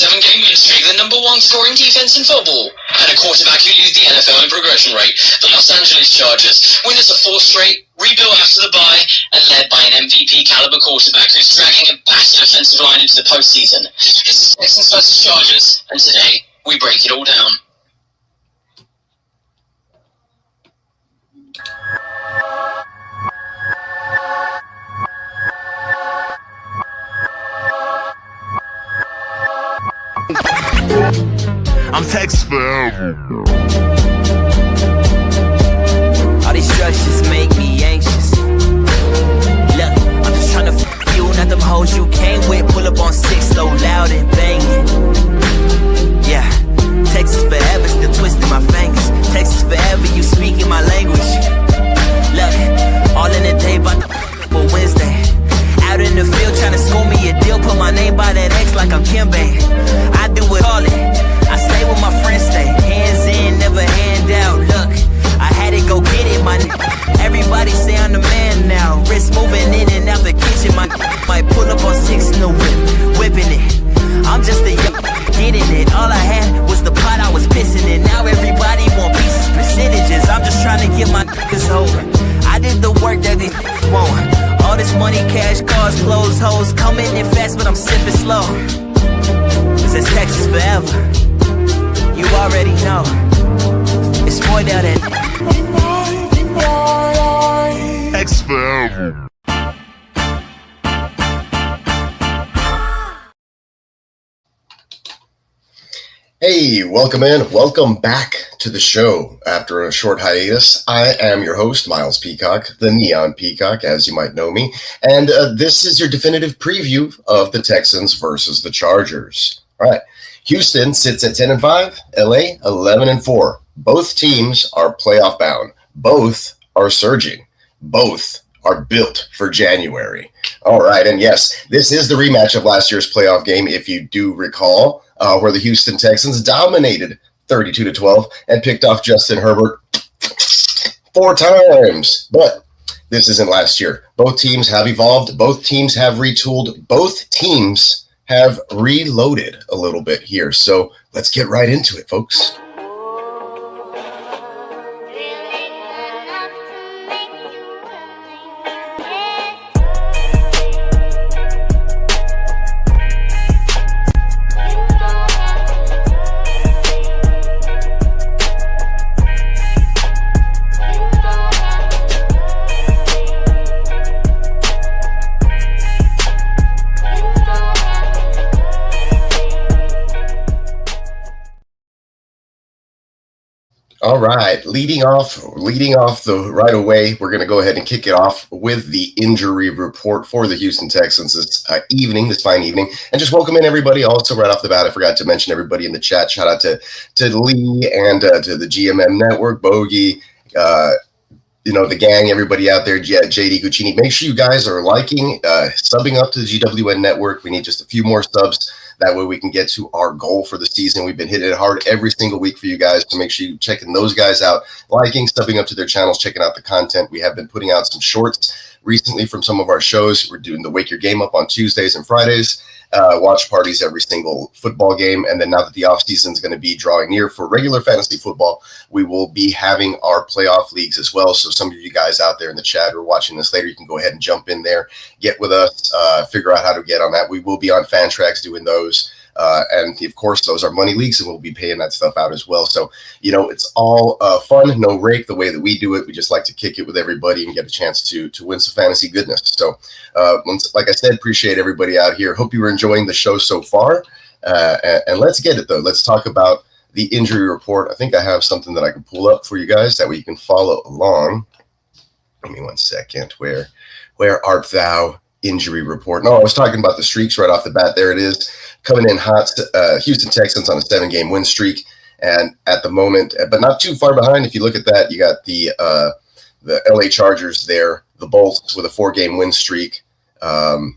7-game win streak, the #1 scoring defense in football, and a quarterback who leads the NFL in progression rate. The Los Angeles Chargers, winners of 4 straight, rebuilt after the bye, and led by an MVP-caliber quarterback who's dragging a battered offensive line into the postseason. It's the Texans versus Chargers, and today we break it all down. I'm Texas forever. All these structures make me anxious. Look, I'm just trying to f you, not them hoes you came with. Pull up on 6, slow, loud and banging. Yeah, Texas forever, still twisting my fingers. Texas forever, you speaking my language. Look, all in the day, but the Wednesday. Out in the field trying to score me a deal. Put my name by that X like I'm Kimbe. I do it all it. I stay with my friends, stay hands in, never hand out. Look, I had to go get it, my everybody say I'm the man now. Wrist moving in and out the kitchen, my might pull up on 6 in the whip, whipping it. I'm just a young getting it. All I had was the pot I was pissing in. Now everybody want pieces, percentages. I'm just trying to get my niggas over. I did the work that they won't. All this money, cash, cars, clothes, hoes coming in fast, but I'm sipping slow. It's Texas forever. You already know. It's Roy down there. Texas forever. Hey, welcome in. Welcome back to the show after a short hiatus. I am your host, Miles Peacock, the Neon Peacock, as you might know me. And this is your definitive preview of the Texans versus the Chargers. All right. Houston sits at 10-5, LA 11-4. Both teams are playoff bound. Both are surging. Both are built for January. All right. And yes, this is the rematch of last year's playoff game, if you do recall, where the Houston Texans dominated 32-12 and picked off Justin Herbert 4 times. But this isn't last year. Both teams have evolved. Both teams have retooled. Both teams have reloaded a little bit here. So let's get right into it, folks. All right, leading off the right away, we're going to go ahead and kick it off with the injury report for the Houston Texans this fine evening. And just welcome in everybody. Also, right off the bat, I forgot to mention everybody in the chat. Shout out to Lee and to the GMM Network, Bogey, the gang, everybody out there, JD Guccini. Make sure you guys are liking, subbing up to the GWN Network. We need just a few more subs. That way we can get to our goal for the season. We've been hitting it hard every single week for you guys, so make sure you're checking those guys out, liking, subbing up to their channels, checking out the content. We have been putting out some shorts recently from some of our shows. We're doing the Wake Your Game Up on Tuesdays and Fridays, watch parties every single football game. And then now that the offseason is going to be drawing near for regular fantasy football, we will be having our playoff leagues as well. So some of you guys out there in the chat who are watching this later, you can go ahead and jump in there, get with us, figure out how to get on that. We will be on Fantrax doing those. And of course, those are money leagues, and we'll be paying that stuff out as well. So, it's all fun, no rake the way that we do it. We just like to kick it with everybody and get a chance to win some fantasy goodness. So, like I said, appreciate everybody out here. Hope you were enjoying the show so far. And let's get it, though. Let's talk about the injury report. I think I have something that I can pull up for you guys. That way you can follow along. Give me 1 second. Where art thou? Injury report. No, I was talking about the streaks right off the bat. There it is, coming in hot. Houston Texans on a 7-game win streak, and at the moment, but not too far behind. If you look at that, you got the LA Chargers there, the Bolts with a 4-game win streak, and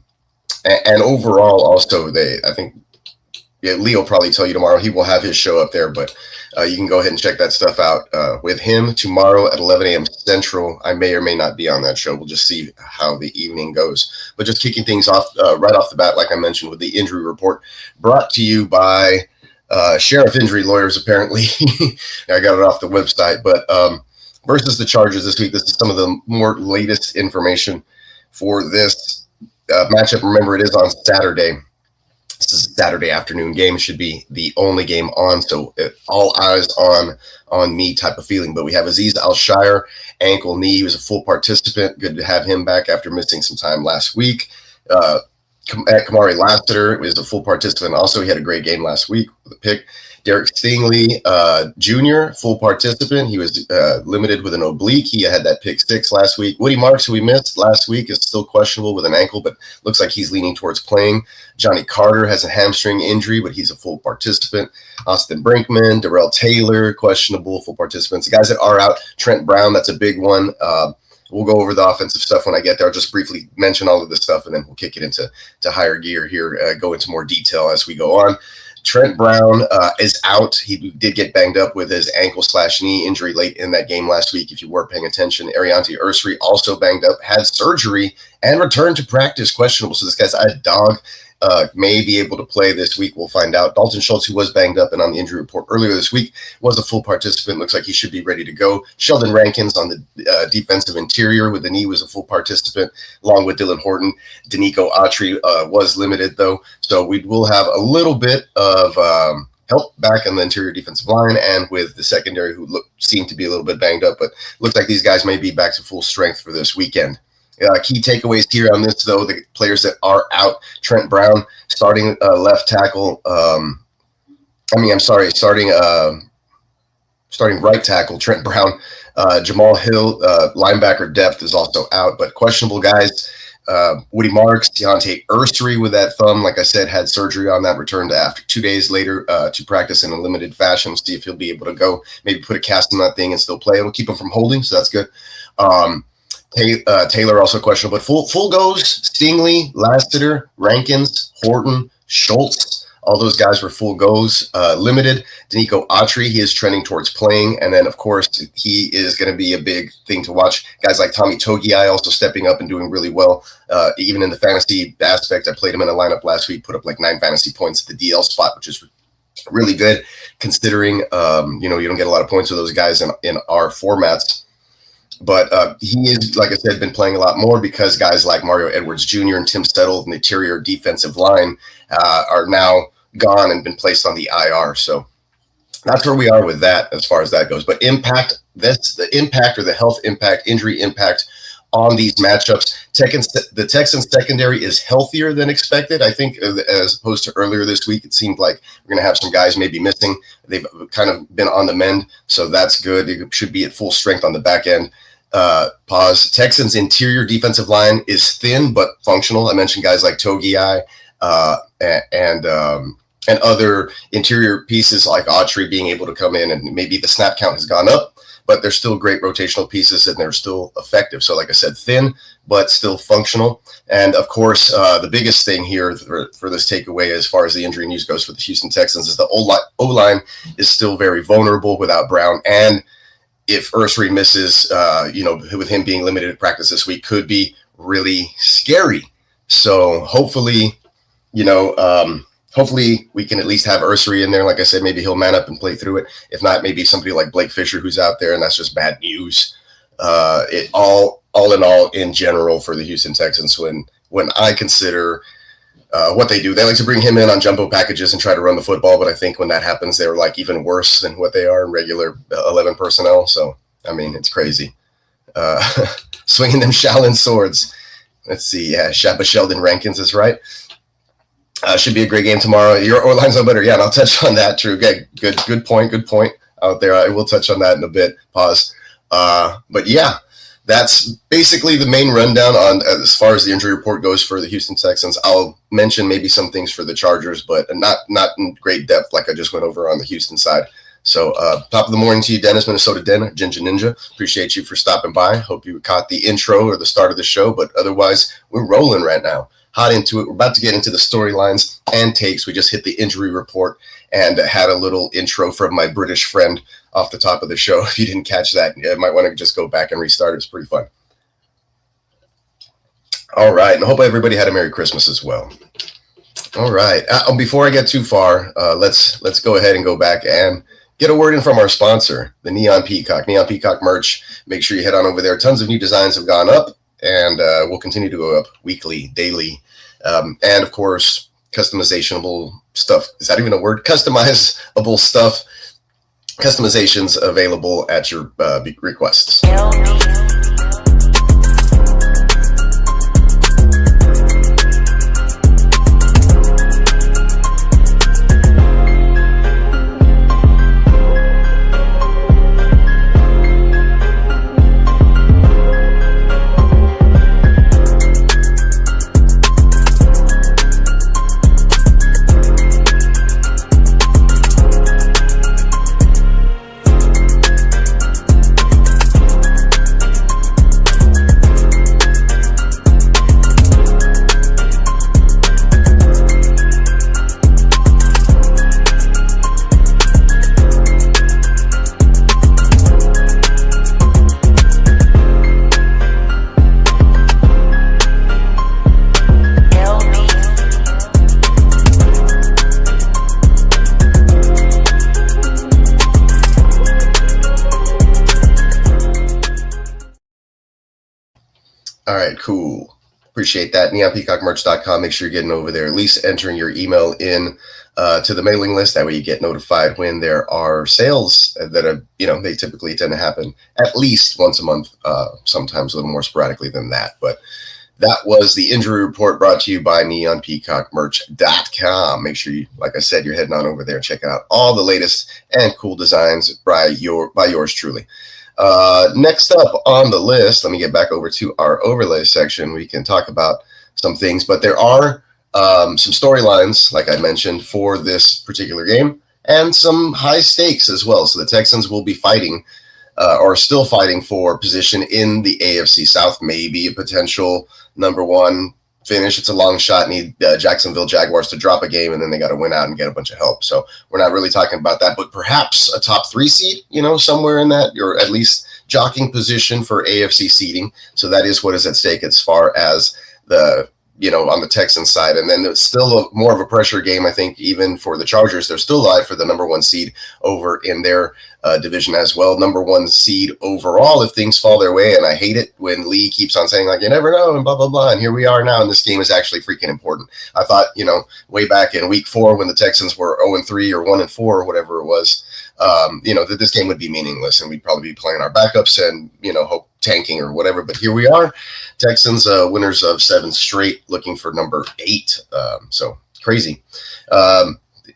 overall, also I think Lee will probably tell you tomorrow. He will have his show up there, but You can go ahead and check that stuff out with him tomorrow at 11 a.m. Central. I may or may not be on that show. We'll just see how the evening goes. But just kicking things off right off the bat, like I mentioned, with the injury report brought to you by Sheriff Injury Lawyers, apparently. I got it off the website. But versus the Chargers this week, this is some of the more latest information for this matchup. Remember, it is on Saturday. This is a Saturday afternoon game. It should be the only game on, so all eyes on me type of feeling. But we have Azeez Al-Shire, ankle, knee. He was a full participant. Good to have him back after missing some time last week. Kamari Lassiter was a full participant. Also, he had a great game last week with a pick. Derek Stingley Jr., full participant. He was limited with an oblique. He had that pick 6 last week. Woody Marks, who we missed last week, is still questionable with an ankle, but looks like he's leaning towards playing. Johnny Carter has a hamstring injury, but he's a full participant. Austin Brinkman, Darrell Taylor, questionable, full participants. The guys that are out, Trent Brown, that's a big one. We'll go over the offensive stuff when I get there. I'll just briefly mention all of this stuff, and then we'll kick it into higher gear here, go into more detail as we go on. Trent Brown is out. He did get banged up with his ankle/knee injury late in that game last week, if you were paying attention. Ariante Ursary also banged up, had surgery, and returned to practice, questionable. So this guy's a dog. May be able to play this week. We'll find out. Dalton Schultz, who was banged up and on the injury report earlier this week, was a full participant. Looks like he should be ready to go. Sheldon Rankins on the defensive interior with the knee was a full participant, along with Dylan Horton. Danico Autry was limited, though. So we will have a little bit of help back on the interior defensive line and with the secondary, who seemed to be a little bit banged up, but looks like these guys may be back to full strength for this weekend. Key takeaways here on this, though, the players that are out: Trent Brown, starting left tackle. Starting right tackle, Trent Brown. Jamal Hill, linebacker depth, is also out, but questionable guys. Woody Marks, Deontay Ursary with that thumb, like I said, had surgery on that, returned after 2 days later to practice in a limited fashion. We'll see if he'll be able to go, maybe put a cast on that thing and still play. It'll keep him from holding, so that's good. Taylor also questionable, but full goes. Stingley, Lassiter, Rankins, Horton, Schultz, all those guys were full goes. Limited. Danico Autry, he is trending towards playing, and then of course he is going to be a big thing to watch. Guys like Tommy Togiai also stepping up and doing really well. Even in the fantasy aspect, I played him in a lineup last week, put up like 9 fantasy points at the DL spot, which is really good considering you don't get a lot of points with those guys in our formats. But he is, like I said, been playing a lot more because guys like Mario Edwards Jr. and Tim Settle in the interior defensive line are now gone and been placed on the IR. So that's where we are with that as far as that goes. But the impact or the health impact, injury impact on these matchups. The Texans secondary is healthier than expected. I think as opposed to earlier this week, it seemed like we're going to have some guys maybe missing. They've kind of been on the mend, so that's good. They should be at full strength on the back end. Texans interior defensive line is thin but functional. I mentioned guys like Togiai and other interior pieces like Autry being able to come in, and maybe the snap count has gone up, but they're still great rotational pieces and they're still effective. So like I said, thin but still functional. And of course, the biggest thing here for this takeaway as far as the injury news goes for the Houston Texans is the O-line is still very vulnerable without Brown, and if Ursary misses, with him being limited at practice this week, could be really scary. So hopefully we can at least have Ursary in there. Like I said, maybe he'll man up and play through it. If not, maybe somebody like Blake Fisher who's out there, and that's just bad news. All in all, in general, for the Houston Texans, when I consider what they do, they like to bring him in on jumbo packages and try to run the football. But I think when that happens, they're like even worse than what they are in regular 11 personnel. So, I mean, it's crazy. Swinging them Shaolin swords. Let's see. Yeah, Sheldon Rankins is right. Should be a great game tomorrow. Your O-line's no better. Yeah, and I'll touch on that, True. Okay, good point out there. I will touch on that in a bit. Pause. But yeah, that's basically the main rundown on as far as the injury report goes for the Houston Texans. I'll mention maybe some things for the Chargers, but not in great depth like I just went over on the Houston side. So top of the morning to you, Dennis, Minnesota Den, Ginger Ninja. Appreciate you for stopping by. Hope you caught the intro or the start of the show, but otherwise we're rolling right now. hot into it. We're about to get into the storylines and takes. We just hit the injury report and had a little intro from my British friend off the top of the show. If you didn't catch that, you might want to just go back and restart. It's pretty fun. All right, and I hope everybody had a Merry Christmas as well. All right, before I get too far, let's go ahead and go back and get a word in from our sponsor, the Neon Peacock. Neon Peacock merch. Make sure you head on over there. Tons of new designs have gone up, and will continue to go up weekly, daily, and of course, customizable stuff. Is that even a word? Customizable stuff. Customizations available at your requests. All right, cool. Appreciate that. NeonPeacockMerch.com. Make sure you're getting over there, at least entering your email in to the mailing list. That way you get notified when there are sales that are, they typically tend to happen at least once a month, sometimes a little more sporadically than that. But that was the injury report brought to you by NeonPeacockMerch.com. Make sure you, like I said, you're heading on over there and checking out all the latest and cool designs by yours truly. Next up on the list, let me get back over to our overlay section. We can talk about some things, but there are some storylines, like I mentioned, for this particular game, and some high stakes as well. So the Texans will be fighting, or still fighting for position in the AFC South, maybe a potential number one finish. It's a long shot. Need Jacksonville Jaguars to drop a game, and then they got to win out and get a bunch of help. So we're not really talking about that, but perhaps a top 3 seed, somewhere in that, or at least jockeying position for AFC seeding. So that is what is at stake as far as the, on the Texans side. And then it's still more of a pressure game, I think, even for the Chargers. They're still alive for the number 1 seed over in their division as well. Number 1 seed overall if things fall their way. And I hate it when Lee keeps on saying, like, you never know, and blah, blah, blah. And here we are now, and this game is actually freaking important. I thought, way back in week 4 when the Texans were 0-3 or 1-4 or whatever it was, that this game would be meaningless, and we'd probably be playing our backups and, hope tanking or whatever. But here we are, Texans winners of 7 straight, looking for number 8. So crazy.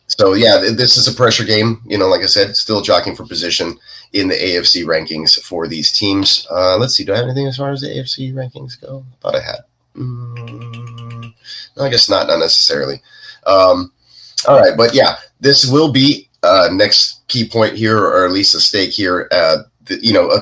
So yeah, this is a pressure game. Like I said, still jockeying for position in the AFC rankings for these teams. Let's see. Do I have anything as far as the AFC rankings go? I thought I had. No, I guess not necessarily. All right, but yeah, this will be next key point here, or at least a stake here. A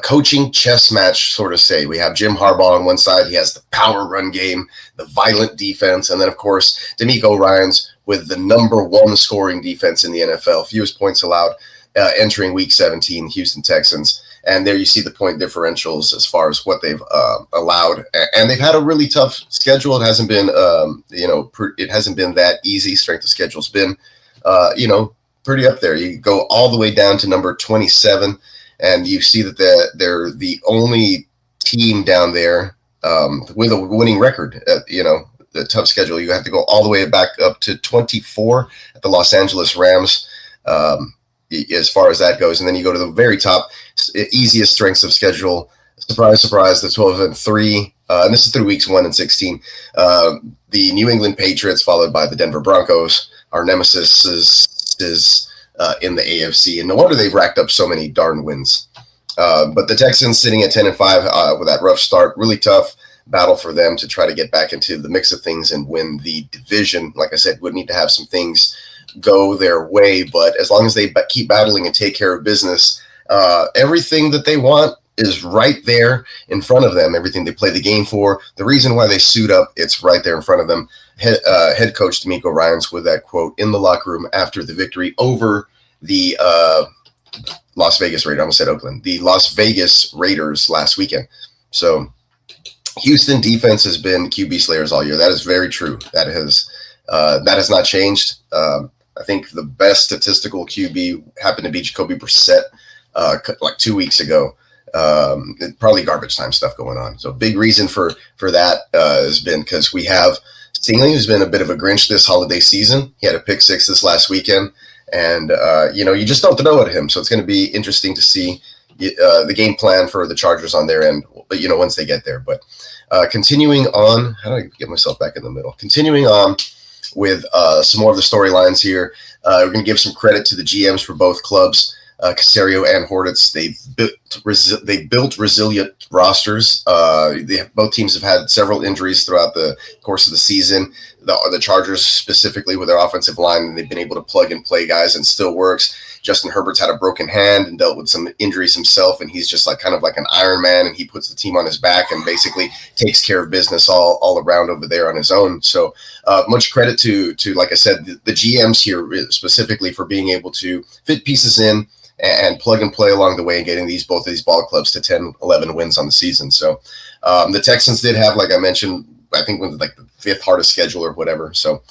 coaching chess match, sort of say. We have Jim Harbaugh on one side. He has the power run game, the violent defense, and then, of course, DeMeco Ryans with the number 1 scoring defense in the NFL, fewest points allowed entering Week 17, Houston Texans. And there you see the point differentials as far as what they've allowed. And they've had a really tough schedule. It hasn't been, it hasn't been that easy. Strength of schedule's been, pretty up there. You go all the way down to number 27, and you see that they're the only team down there with a winning record. The tough schedule. You have to go all the way back up to 24 at the Los Angeles Rams, as far as that goes. And then you go to the very top, easiest strengths of schedule. Surprise, surprise, the 12-3. And this is through weeks 1 and 16. The New England Patriots, followed by the Denver Broncos. Our nemesis is in the AFC. And no wonder they've racked up so many darn wins. But the Texans sitting at 10-5 with that rough start, really tough battle for them to try to get back into the mix of things and win the division. Like I said, would need to have some things go their way, but as long as they keep battling and take care of business, everything that they want is right there in front of them. Everything they play the game for, the reason why they suit up, it's right there in front of them. head coach D'Amico Ryans with that quote in the locker room after the victory over the Las Vegas Raiders. I almost said Oakland. The Las Vegas Raiders last weekend. So Houston defense has been QB slayers all year. That is very true. That has not changed. I think the best statistical QB happened to be Jacoby Brissett like 2 weeks ago. Probably garbage time stuff going on. So big reason for that has been because we have Stingley, who's been a bit of a Grinch this holiday season. He had a pick six this last weekend, and you just don't throw at him. So it's going to be interesting to see the game plan for the Chargers on their end, once they get there. But continuing on, how do I get myself back in the middle? Continuing on with some more of the storylines here. We're going to give some credit to the GMs for both clubs, Caserio and Hornets. They built resilient rosters. Both teams have had several injuries throughout the course of the season. The Chargers specifically with their offensive line, and they've been able to plug and play guys and still works. Justin Herbert's had a broken hand and dealt with some injuries himself, and he's just kind of like an Iron Man, and he puts the team on his back and basically takes care of business all around over there on his own. So much credit to like I said, the GMs here specifically for being able to fit pieces in and plug and play along the way and getting both of these ball clubs to 10, 11 wins on the season. So the Texans did have, like I mentioned, I think was like the fifth hardest schedule or whatever. So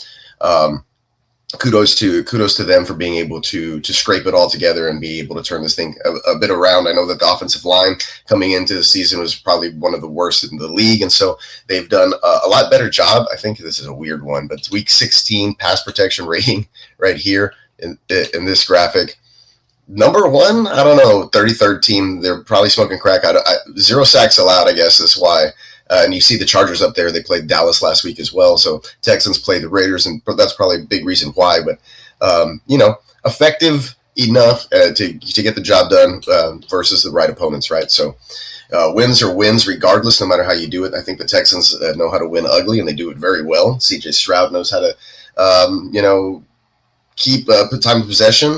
kudos to them for being able to scrape it all together and be able to turn this thing a bit around. I know that the offensive line coming into the season was probably one of the worst in the league, and so they've done a lot better job. I think this is a weird one, but it's week 16 pass protection rating right here in this graphic. Number one, I don't know, 33rd team. They're probably smoking crack. Zero sacks allowed, I guess is why. And you see the Chargers up there. They played Dallas last week as well. So Texans played the Raiders, and that's probably a big reason why. But, effective enough to get the job done versus the right opponents, right? So wins are wins regardless, no matter how you do it. I think the Texans know how to win ugly, and they do it very well. CJ Stroud knows how to, keep time of possession,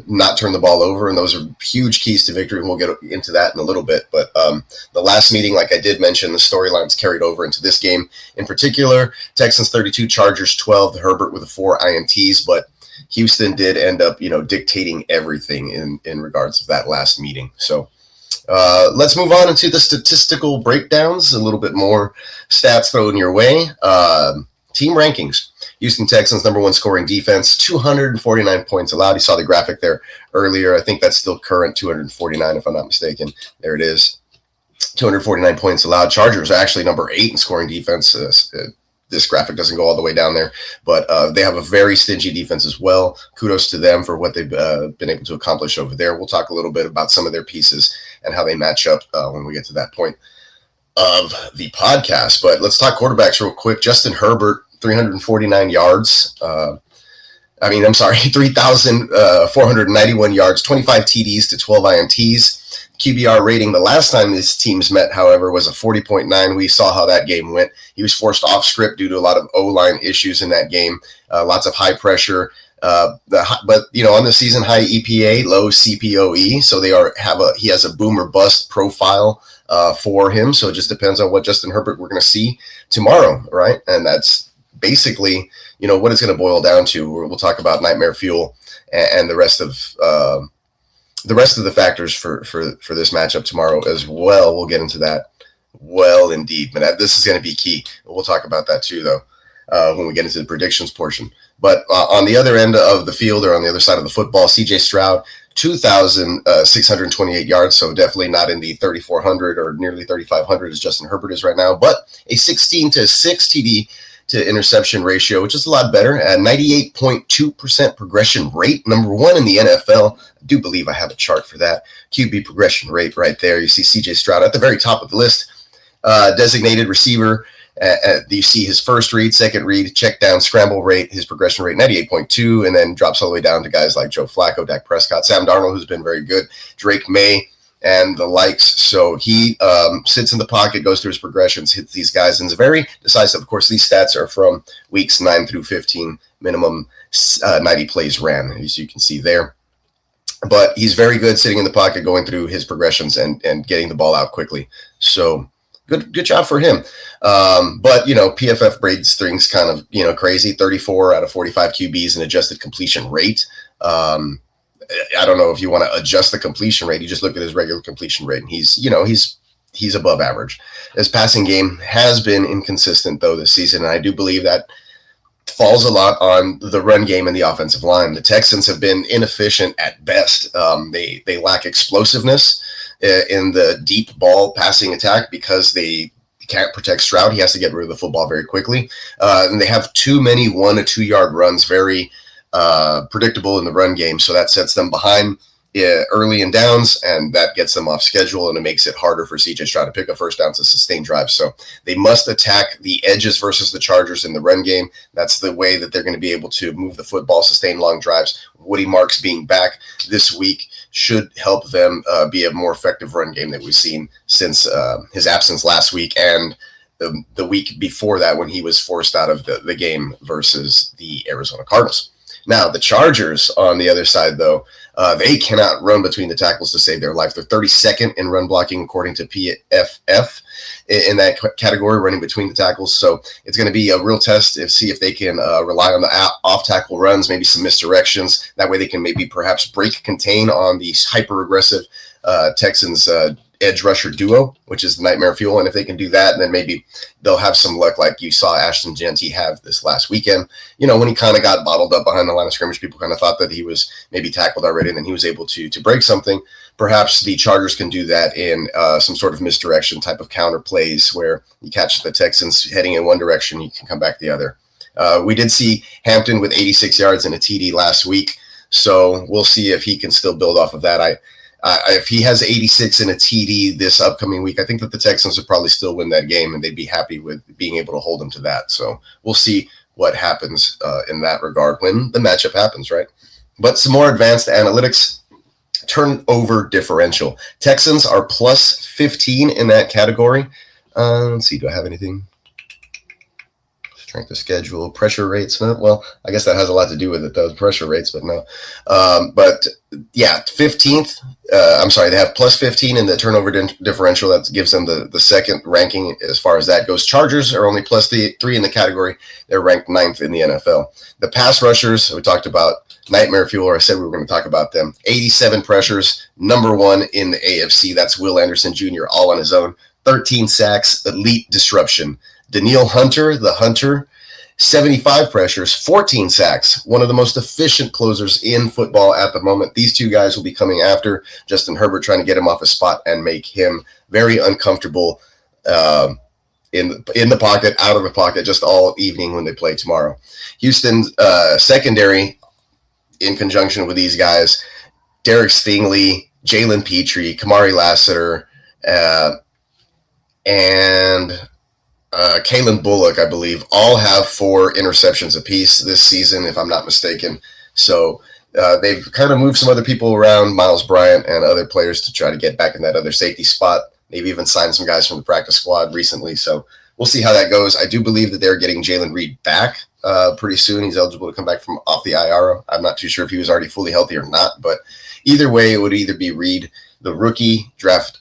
not turn the ball over, and those are huge keys to victory, and we'll get into that in a little bit. But the last meeting, like I did mention, the storylines carried over into this game in particular. Texans 32, Chargers 12, Herbert with the 4 INTs, but Houston did end up, dictating everything in regards to that last meeting. So let's move on into the statistical breakdowns, a little bit more stats thrown your way. Team rankings. Houston Texans, number one scoring defense, 249 points allowed. You saw the graphic there earlier. I think that's still current, 249 if I'm not mistaken. There it is. 249 points allowed. Chargers are actually number 8 in scoring defense. This graphic doesn't go all the way down there, but they have a very stingy defense as well. Kudos to them for what they've been able to accomplish over there. We'll talk a little bit about some of their pieces and how they match up when we get to that point of the podcast. But let's talk quarterbacks real quick. Justin Herbert, 349 yards. 3,491 yards, 25 TDs to 12 INTs. QBR rating the last time these teams met, however, was a 40.9. We saw how that game went. He was forced off script due to a lot of O-line issues in that game. Lots of high pressure. But on the season, high EPA, low CPOE. So he has a boom or bust profile for him. So it just depends on what Justin Herbert we're going to see tomorrow, right? And that's basically, what it's going to boil down to. We'll talk about nightmare fuel and the rest of the factors for this matchup tomorrow as well. We'll get into that well indeed, but this is going to be key. We'll talk about that too, though, when we get into the predictions portion. But on the other end of the field, or on the other side of the football, CJ Stroud, 2,628 yards, so definitely not in the 3,400 or nearly 3,500 as Justin Herbert is right now, but a 16-6 TD to interception ratio, which is a lot better, at 98.2% progression rate, number one in the NFL. I do believe I have a chart for that. QB progression rate right there. You see CJ Stroud at the very top of the list. Designated receiver, you see his first read, second read, check down, scramble rate, his progression rate, 98.2, and then drops all the way down to guys like Joe Flacco, Dak Prescott, Sam Darnold, who's been very good, Drake May, and the likes. So he sits in the pocket, goes through his progressions, hits these guys, and is very decisive. Of course, these stats are from weeks 9 through 15, minimum 90 plays ran, as you can see there. But he's very good sitting in the pocket, going through his progressions and getting the ball out quickly. So good job for him. But, PFF grades things kind of, crazy. 34 out of 45 QBs and adjusted completion rate. I don't know if you want to adjust the completion rate. You just look at his regular completion rate, and he's above average. His passing game has been inconsistent, though, this season, and I do believe that falls a lot on the run game and the offensive line. The Texans have been inefficient at best. They lack explosiveness in the deep ball passing attack because they can't protect Stroud. He has to get rid of the football very quickly. And they have too many 1 to 2 yard runs, very predictable in the run game. So that sets them behind early in downs, and that gets them off schedule, and it makes it harder for CJ Stroud to pick up first downs to sustain drives. So they must attack the edges versus the Chargers in the run game. That's the way that they're going to be able to move the football, sustain long drives. Woody Marks being back this week should help them be a more effective run game that we've seen since his absence last week and the week before that when he was forced out of the game versus the Arizona Cardinals. Now, the Chargers on the other side, though, they cannot run between the tackles to save their life. They're 32nd in run blocking, according to PFF, in that category, running between the tackles. So it's going to be a real test to see if they can rely on the off-tackle runs, maybe some misdirections. That way they can maybe perhaps break contain on the hyper-aggressive Texans edge rusher duo, which is the nightmare fuel. And if they can do that, then maybe they'll have some luck like you saw Ashton Genty have this last weekend. When he kind of got bottled up behind the line of scrimmage, people kind of thought that he was maybe tackled already, and then he was able to break something. Perhaps the Chargers can do that in some sort of misdirection type of counter plays where you catch the Texans heading in one direction, you can come back the other. We did see Hampton with 86 yards and a TD last week, so we'll see if he can still build off of that. If he has 86 and a TD this upcoming week, I think that the Texans would probably still win that game, and they'd be happy with being able to hold him to that. So we'll see what happens in that regard when the matchup happens, right? But some more advanced analytics. Turnover differential. Texans are plus 15 in that category. Let's see, do I have anything? Strength of schedule, pressure rates. Well, I guess that has a lot to do with it, those pressure rates, but no. But yeah, 15th. They have plus 15 in the turnover differential. That gives them the second ranking as far as that goes. Chargers are only plus 3 in the category. They're ranked 9th in the NFL. The pass rushers, we talked about nightmare fuel, or I said we were going to talk about them. 87 pressures, number 1 in the AFC. That's Will Anderson Jr. all on his own. 13 sacks, elite disruption. DANEILLE Hunter, the Hunter, 75 pressures, 14 sacks, one of the most efficient closers in football at the moment. These two guys will be coming after Justin Herbert, trying to get him off his spot and make him very uncomfortable in the pocket, out of the pocket, just all evening when they play tomorrow. Houston's secondary, in conjunction with these guys, Derek Stingley, Jalen Petrie, Kamari Lassiter, and Kalen Bullock, I believe, all have 4 interceptions apiece this season, if I'm not mistaken. So they've kind of moved some other people around, Miles Bryant and other players, to try to get back in that other safety spot. They've even signed some guys from the practice squad recently. So we'll see how that goes. I do believe that they're getting Jalen Reed back pretty soon. He's eligible to come back from off the IR. I'm not too sure if he was already fully healthy or not, but either way, it would either be Reed, the rookie draft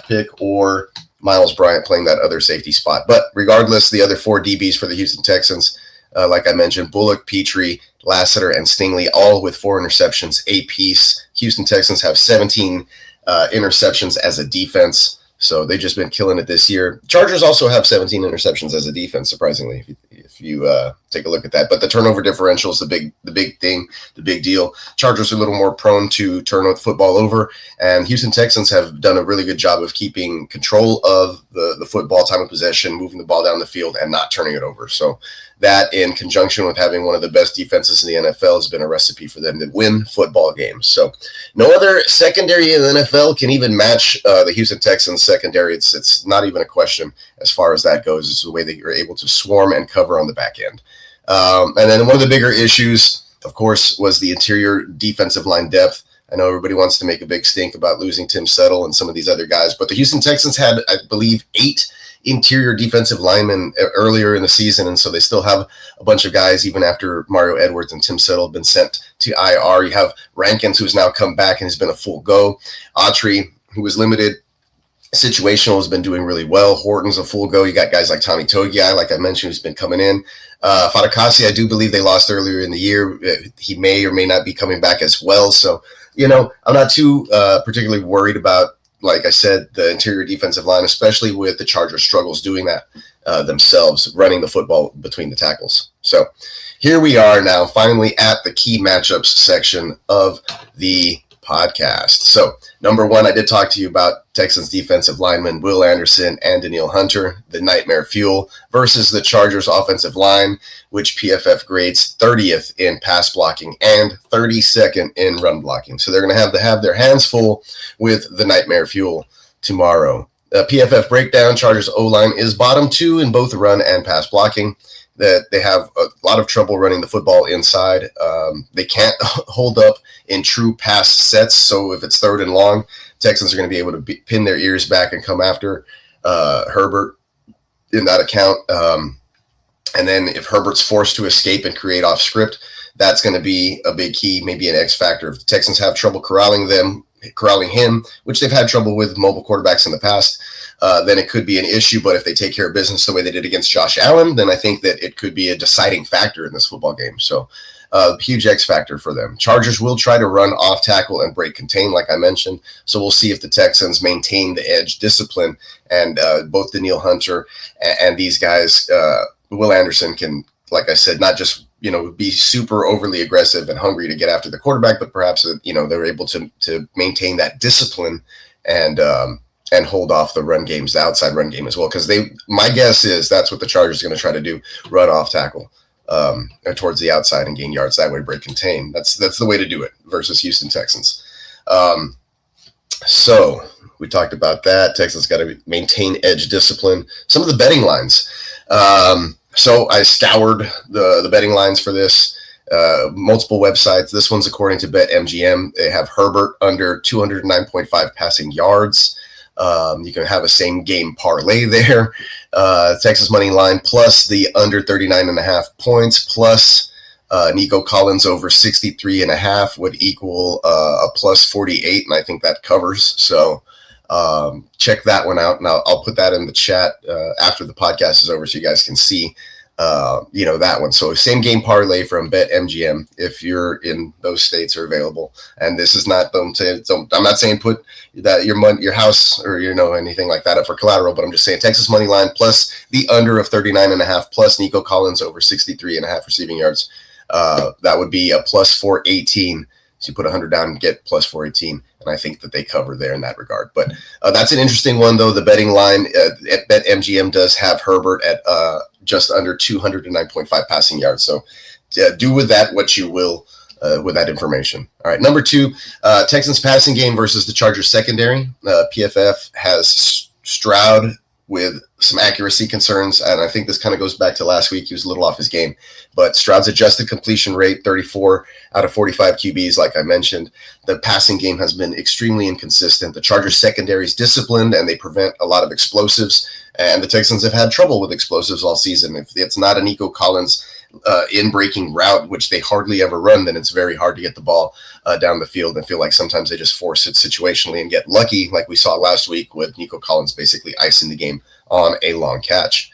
pick, or Miles Bryant playing that other safety spot. But regardless, the other 4 DBs for the Houston Texans, like I mentioned, Bullock, Petrie, Lassiter, and Stingley, all with 4 interceptions apiece. Houston Texans have 17 interceptions as a defense, so they've just been killing it this year. Chargers also have 17 interceptions as a defense, surprisingly, if you take a look at that. But the turnover differential is the big thing, the big deal. Chargers are a little more prone to turn the football over, and Houston Texans have done a really good job of keeping control of the football, time of possession, moving the ball down the field, and not turning it over. So that, in conjunction with having one of the best defenses in the NFL, has been a recipe for them to win football games. So no other secondary in the NFL can even match the Houston Texans secondary. It's not even a question as far as that goes. It's the way that you're able to swarm and cover on the back end. And then one of the bigger issues, of course, was the interior defensive line depth. I know everybody wants to make a big stink about losing Tim Settle and some of these other guys, but the Houston Texans had, I believe, 8 interior defensive linemen earlier in the season, and so they still have a bunch of guys even after Mario Edwards and Tim Settle have been sent to IR. You have Rankins, who's now come back and has been a full go. Autry, who was limited, Situational has been doing really well. Horton's a full go. You got guys like Tommy Togiai, like I mentioned, who's been coming in. Fadakasi, I do believe they lost earlier in the year. He may or may not be coming back as well. So, I'm not too particularly worried about, like I said, the interior defensive line, especially with the Chargers' struggles doing that themselves, running the football between the tackles. So here we are now, finally at the key matchups section of the podcast. So number one, I did talk to you about Texans defensive lineman Will Anderson and DANEILLE Hunter, the nightmare fuel, versus the Chargers offensive line, which PFF grades 30th in pass blocking and 32nd in run blocking. So they're going to have their hands full with the nightmare fuel tomorrow. The PFF breakdown, Chargers O-line is bottom 2 in both run and pass blocking. That they have a lot of trouble running the football inside. They can't hold up in true pass sets. So if it's 3rd and long, Texans are going to be able to pin their ears back and come after Herbert in that account. And then if Herbert's forced to escape and create off script, that's going to be a big key, maybe an X factor. If the Texans have trouble corralling him, which they've had trouble with mobile quarterbacks in the past, then it could be an issue. But if they take care of business the way they did against Josh Allen, then I think that it could be a deciding factor in this football game. So huge X factor for them. Chargers will try to run off tackle and break contain, like I mentioned. So we'll see if the Texans maintain the edge discipline, and both DANEILLE Hunter and these guys, Will Anderson, can, like I said, not just be super overly aggressive and hungry to get after the quarterback, but perhaps they're able to maintain that discipline and hold off the run games, the outside run game as well. Because my guess is that's what the Chargers are going to try to do: run off tackle towards the outside and gain yards that way, break contain. That's the way to do it versus Houston Texans. So we talked about that. Texans got to maintain edge discipline. Some of the betting lines. So I scoured the betting lines for this, multiple websites. This one's according to BetMGM. They have Herbert under 209.5 passing yards. You can have a same game parlay there. Texas money line plus the under 39.5 points plus Nico Collins over 63.5 would equal a plus 48, and I think that covers. So check that one out, and I'll put that in the chat after the podcast is over so you guys can see that one. So same game parlay from BetMGM if you're in those states are available. And this is not, I'm not saying put that your house or anything like that up for collateral, but I'm just saying Texas money line plus the under of 39.5 plus Nico Collins over 63.5 receiving yards. That would be a plus 418. So you put 100 down and get plus 418. And I think that they cover there in that regard. But that's an interesting one, though. The betting line at BetMGM does have Herbert at just under 209.5 passing yards. So do with that what you will with that information. All right, number 2, Texans passing game versus the Chargers secondary. PFF has Stroud with some accuracy concerns, and I think this kind of goes back to last week. He was a little off his game, but Stroud's adjusted completion rate, 34 out of 45 QBs, like I mentioned. The passing game has been extremely inconsistent. The Chargers secondary is disciplined, and they prevent a lot of explosives, and the Texans have had trouble with explosives all season. If it's not a Nico Collins in-breaking route, which they hardly ever run, then it's very hard to get the ball down the field, and feel like sometimes they just force it situationally and get lucky, like we saw last week with Nico Collins basically icing the game on a long catch.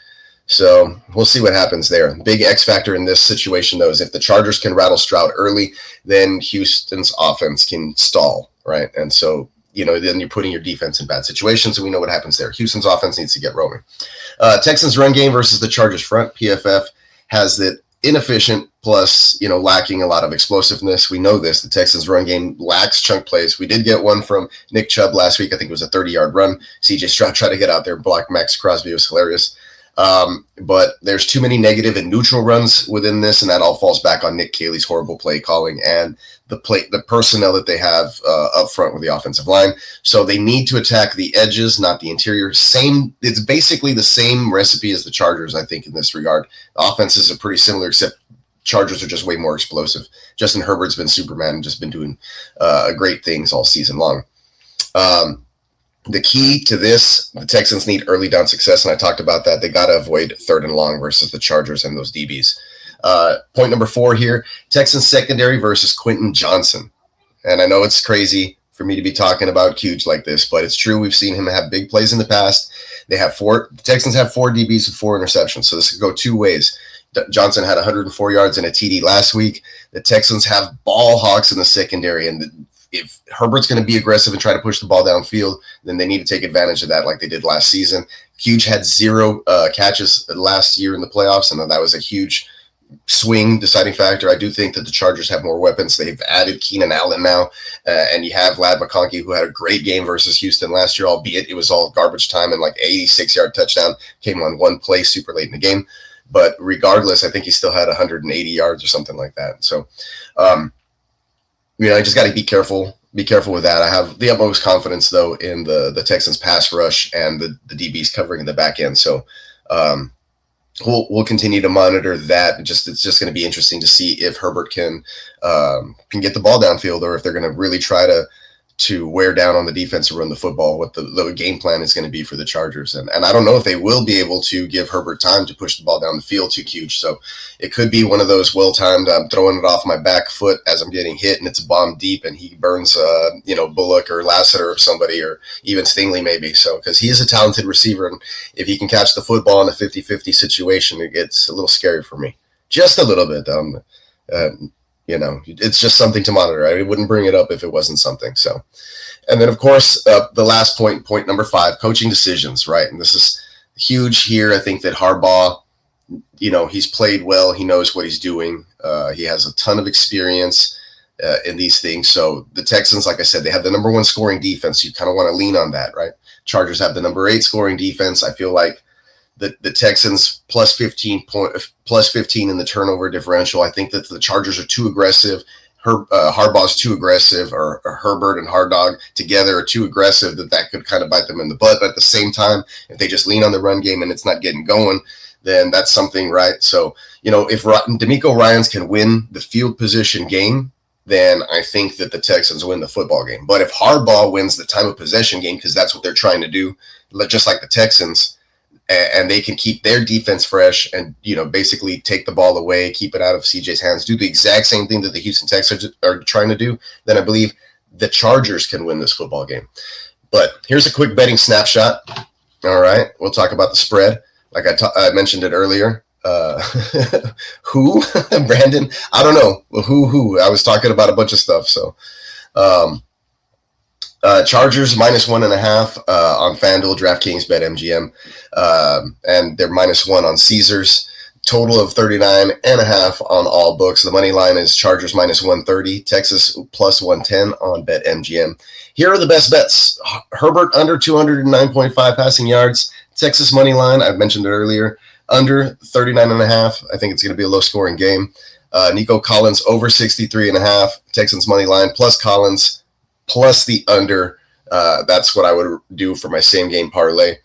So we'll see what happens there. Big X factor in this situation, though, is if the Chargers can rattle Stroud early, then Houston's offense can stall, right? And so, then you're putting your defense in bad situations, and we know what happens there. Houston's offense needs to get rolling. Texans run game versus the Chargers front. PFF has that inefficient plus, lacking a lot of explosiveness. We know this. The Texans run game lacks chunk plays. We did get one from Nick Chubb last week. I think it was a 30-yard run. CJ Stroud tried to get out there and block Max Crosby. It was hilarious. But there's too many negative and neutral runs within this, and that all falls back on Nick Caley's horrible play calling and the personnel that they have up front with the offensive line. So they need to attack the edges, not the interior. It's basically the same recipe as the Chargers, I think, in this regard. The offenses are pretty similar, except Chargers are just way more explosive. Justin Herbert's been Superman and just been doing great things all season long. The key to this, the Texans need early down success, and I talked about that. They got to avoid 3rd and long versus the Chargers and those DBs. Point number 4 here, Texans secondary versus Quentin Johnson. And I know it's crazy for me to be talking about Huge like this, but it's true. We've seen him have big plays in the past. The Texans have 4 DBs with 4 interceptions, so this could go 2 ways. Johnson had 104 yards and a TD last week. The Texans have ball hawks in the secondary, and if Herbert's going to be aggressive and try to push the ball downfield, then they need to take advantage of that like they did last season. Huge had 0 catches last year in the playoffs, and that was a huge swing deciding factor. I do think that the Chargers have more weapons. They've added Keenan Allen now, and you have Ladd McConkey, who had a great game versus Houston last year, albeit it was all garbage time and like 86-yard touchdown came on 1 play super late in the game. But regardless, I think he still had 180 yards or something like that. So, I just got to be careful. Be careful with that. I have the utmost confidence, though, in the Texans pass rush and the DBs covering the back end. So, we'll continue to monitor that. It's just going to be interesting to see if Herbert can get the ball downfield, or if they're going to really try to wear down on the defense to run the football, what the game plan is going to be for the Chargers. And I don't know if they will be able to give Herbert time to push the ball down the field too huge. So it could be one of those well-timed, I'm throwing it off my back foot as I'm getting hit and it's a bomb deep and he burns, Bullock or Lassiter or somebody, or even Stingley maybe. So, because he is a talented receiver, and if he can catch the football in a 50-50 situation, it gets a little scary for me. Just a little bit. It's just something to monitor. I wouldn't bring it up if it wasn't something. So, and then of course, the last point number 5, coaching decisions, right? And this is huge here. I think that Harbaugh, he's played well. He knows what he's doing. He has a ton of experience in these things. So the Texans, like I said, they have the number 1 scoring defense. You kind of want to lean on that, right? Chargers have the number 8 scoring defense. I feel like the Texans plus 15 in the turnover differential. I think that the Chargers are too aggressive. Harbaugh's too aggressive, or Herbert and Hard together are too aggressive, that could kind of bite them in the butt. But at the same time, if they just lean on the run game and it's not getting going, then that's something, right? So, if D'Amico Ryans can win the field position game, then I think that the Texans win the football game. But if Harbaugh wins the time of possession game, because that's what they're trying to do, just like the Texans, and they can keep their defense fresh and, basically take the ball away, keep it out of CJ's hands, do the exact same thing that the Houston Texans are trying to do, then I believe the Chargers can win this football game. But here's a quick betting snapshot. All right, we'll talk about the spread. Like I mentioned it earlier. Who? Brandon? I don't know. Who? I was talking about a bunch of stuff. So, Chargers minus 1.5 on FanDuel, DraftKings, BetMGM, and they're -1 on Caesars. Total of 39.5 on all books. The money line is Chargers minus 130, Texas plus 110 on BetMGM. Here are the best bets. Herbert under 209.5 passing yards. Texas money line, I've mentioned it earlier, under 39.5. I think it's going to be a low-scoring game. Nico Collins over 63.5. Texans money line plus Collins plus the under. That's what I would do for my same-game parlay.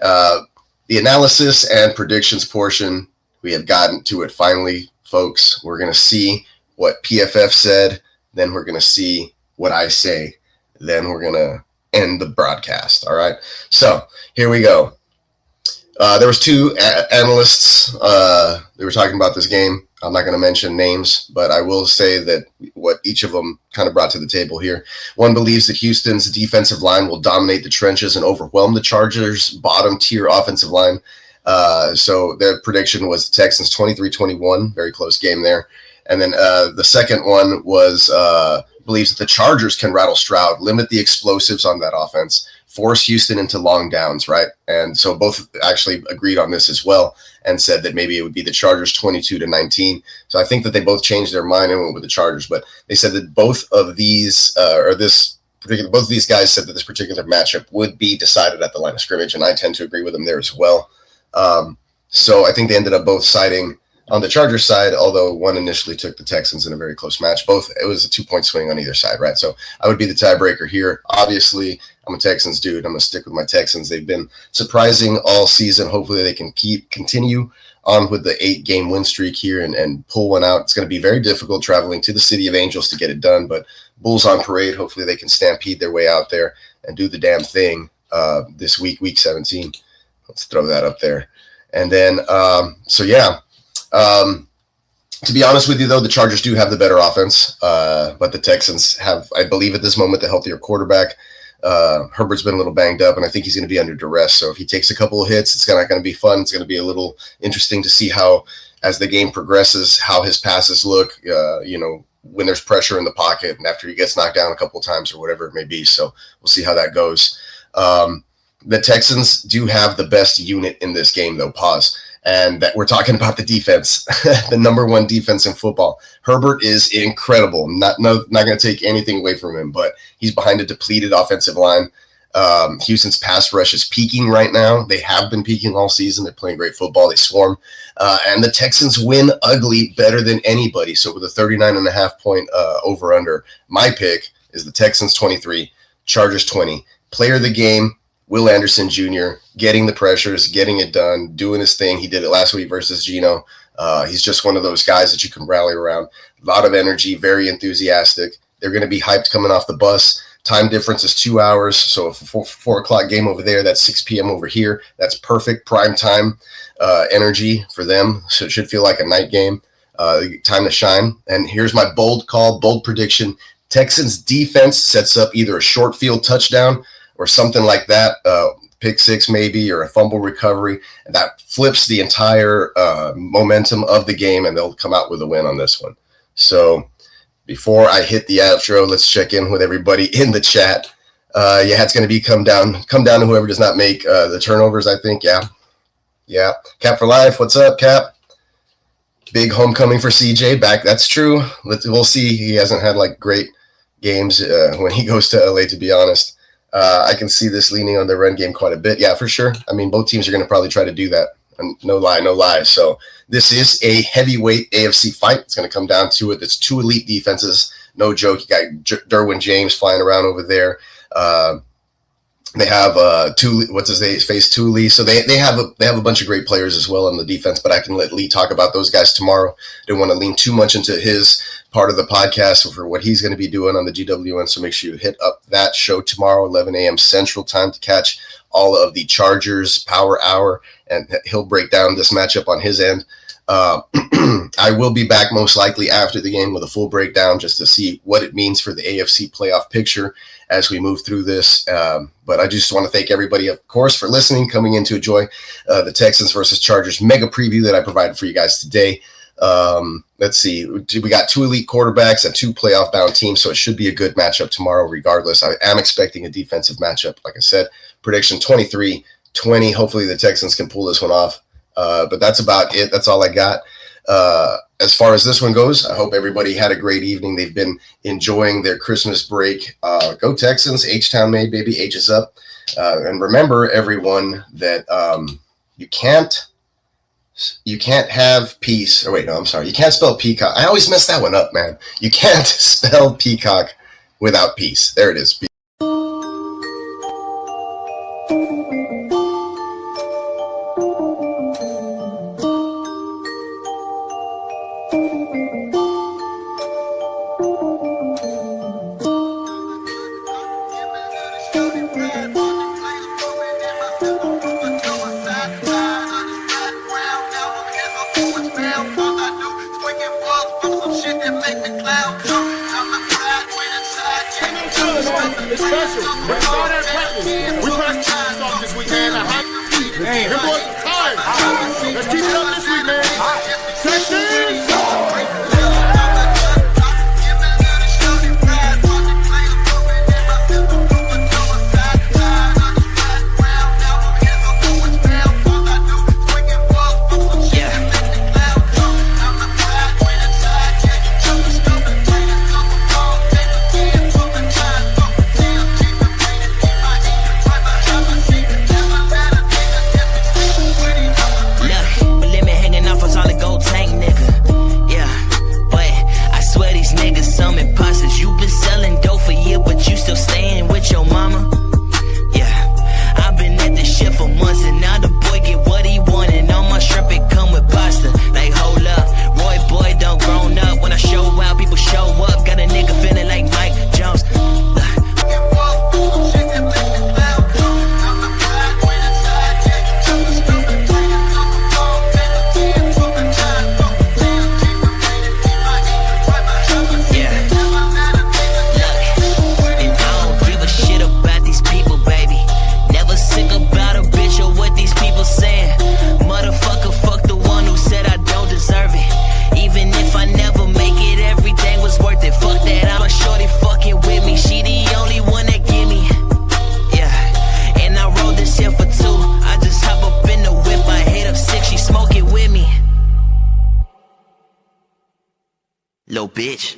The analysis and predictions portion, we have gotten to it finally, folks. We're going to see what PFF said. Then we're going to see what I say. Then we're going to end the broadcast. All right. So here we go. There was 2 analysts. They were talking about this game. I'm not going to mention names, but I will say that what each of them kind of brought to the table here. One believes that Houston's defensive line will dominate the trenches and overwhelm the Chargers' bottom-tier offensive line. So their prediction was the Texans 23-21, very close game there. And then the second one was believes that the Chargers can rattle Stroud, limit the explosives on that offense, force Houston into long downs, right? And so both actually agreed on this as well and said that maybe it would be the Chargers 22-19. So I think that they both changed their mind and went with the Chargers, but they said that both of these both of these guys said that this particular matchup would be decided at the line of scrimmage, and I tend to agree with them there as well. So I think they ended up both siding on the Chargers side, although one initially took the Texans in a very close match. It was a 2-point swing on either side, right? So I would be the tiebreaker here. Obviously, I'm a Texans dude. I'm going to stick with my Texans. They've been surprising all season. Hopefully they can continue on with the 8-game win streak here and pull one out. It's going to be very difficult traveling to the City of Angels to get it done, but Bulls on parade. Hopefully they can stampede their way out there and do the damn thing this week 17. Let's throw that up there. And then, To be honest with you, though, the Chargers do have the better offense, but the Texans have, I believe at this moment, the healthier quarterback. Herbert's been a little banged up, and I think he's going to be under duress. So if he takes a couple of hits, it's not going to be fun. It's going to be a little interesting to see how, as the game progresses, how his passes look, when there's pressure in the pocket and after he gets knocked down a couple of times or whatever it may be. So we'll see how that goes. The Texans do have the best unit in this game, though. Pause. And that we're talking about the defense, the number one defense in football. Herbert is incredible. Not going to take anything away from him, but he's behind a depleted offensive line. Houston's pass rush is peaking right now. They have been peaking all season. They're playing great football. They swarm. And the Texans win ugly better than anybody. So with a 39.5 point over-under, my pick is the Texans 23, Chargers 20. Player of the game, Will Anderson Jr., getting the pressures, getting it done, doing his thing. He did it last week versus Geno. He's just one of those guys that you can rally around. A lot of energy, very enthusiastic. They're going to be hyped coming off the bus. Time difference is 2 hours. So if a 4 o'clock game over there, that's 6 p.m. over here. That's perfect prime time energy for them. So it should feel like a night game. Time to shine. And here's my bold call, bold prediction. Texans defense sets up either a short field touchdown or something like that, pick six maybe, or a fumble recovery. And that flips the entire momentum of the game, and they'll come out with a win on this one. So before I hit the outro, let's check in with everybody in the chat. It's going to be come down to whoever does not make the turnovers, I think. Yeah. Cap for life. What's up, Cap? Big homecoming for CJ back. That's true. We'll see. He hasn't had great games when he goes to LA, to be honest. I can see this leaning on the run game quite a bit. Yeah, for sure. I mean, both teams are going to probably try to do that. No lie. So this is a heavyweight AFC fight. It's going to come down to it. It's two elite defenses. No joke. You got Derwin James flying around over there. They have Thule. So they have a bunch of great players as well on the defense, but I can let Lee talk about those guys tomorrow. Didn't want to lean too much into his part of the podcast for what he's going to be doing on the GWN. So make sure you hit up that show tomorrow, 11 a.m. Central Time, to catch all of the Chargers Power Hour, and he'll break down this matchup on his end. I will be back most likely after the game with a full breakdown just to see what it means for the AFC playoff picture as we move through this. But I just want to thank everybody, of course, for listening, coming in to enjoy the Texans versus Chargers mega preview that I provided for you guys today. Let's see. We got two elite quarterbacks and two playoff-bound teams, so it should be a good matchup tomorrow regardless. I am expecting a defensive matchup. Like I said, prediction 23-20. Hopefully the Texans can pull this one off. But that's about it. That's all I got. As far as this one goes, I hope everybody had a great evening. They've been enjoying their Christmas break. Go Texans. H-Town made, baby. H is up. And remember, everyone, that you can't have peace. Or wait, no, I'm sorry. You can't spell peacock. I always mess that one up, man. You can't spell peacock without peace. There it is. It's special. We started at practice. We practiced off this week, man. Hey, them boys are tired. Let's keep it up this week, man. Texans! Tank nigga. Little bitch.